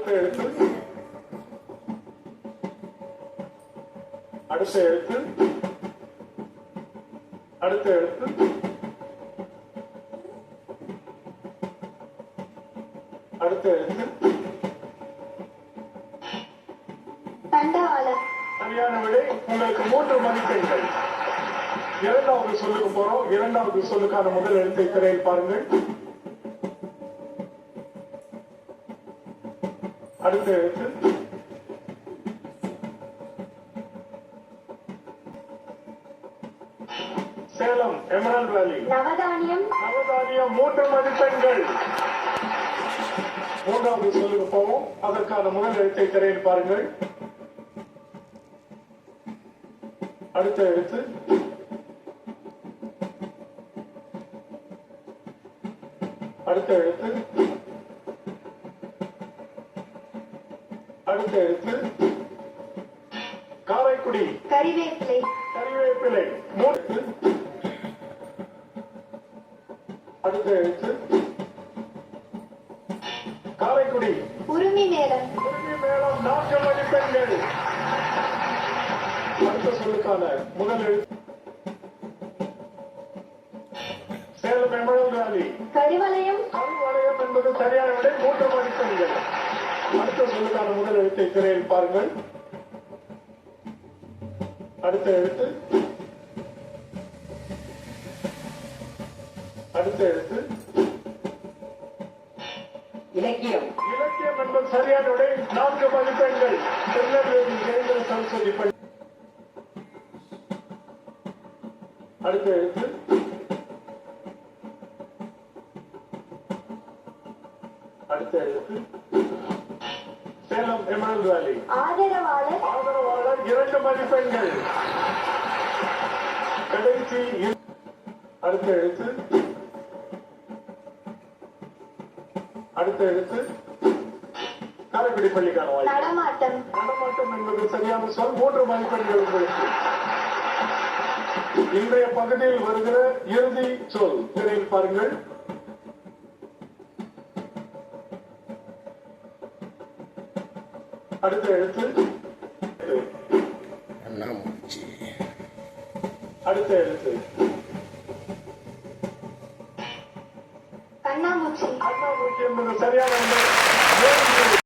அடுத்த எழுத்து அடுத்த எழுத்து அடுத்த எழுத்து அடுத்த எழுத்து தண்டவாளம். சரியான விடை. உங்களுக்கு 3 மதிப்பெண்கள். இரண்டாவது சொல்லுக்கு போறோம். இரண்டாவது சொல்லுக்கான முதல் எழுத்தை திரையில் பாருங்கள். அடுத்த எழுத்து சேலம், எமரல்ட் வேலி. நவதானியம். நவதானியம் 3 மதிப்பெண்கள். மூன்றாவது சொல்லுக்கு போவோம். அதற்கான முதல் எழுத்தை திரையில் பாருங்கள். அடுத்த எழுத்து அடுத்த எழுத்து அடுத்த எழுத்து காரைக்குடி. கறிவேப்பிலை. கறிவேப்பிலை. அடுத்த எழுத்து காரைக்குடி. உரிமை மேளம். உரிமை மேளம் 4 மதிப்பெண்கள். அடுத்த சொல்லுக்கான முதல் எழுத்து சேலம், எமரல்ட் வேலி. கருவளையம். கருவளையம் என்பது சரியான விடை. 3 மதிப்பெண்கள். அடுத்த சொல்லுக்கான முதல் எழுத்தை திரையில் பாருங்கள். அடுத்த எழுத்து அடுத்த எழுத்து இலக்கியம். இலக்கியம் என்பது சரியான விடை. 4 மதிப்பெண்கள். திருநெல்வேலி ஜெயேந்திர சரஸ்வதி பள்ளி. அடுத்த எழுத்து அடுத்த எழுத்து சேலம், எமரல்ட் வேலி. ஆதரவாளர். ஆதரவாளர் 2 மதிப்பெண்கள். கடைசி அடுத்த எழுத்து அடுத்த எழுத்து காரைக்குடி பள்ளிக்கான வாய்ப்பு. நடமாட்டம். நடமாட்டம் என்பது சரியான சொல். 3 மதிப்பெண்கள் உங்களுக்கு. இன்றைய பகுதியில் வருகிற இறுதி சொல் திரையில் பாருங்கள். அடுத்த எழுத்து அடுத்த எழுத்து கண்ணாமூச்சி. கண்ணாமூச்சி என்பது சரியான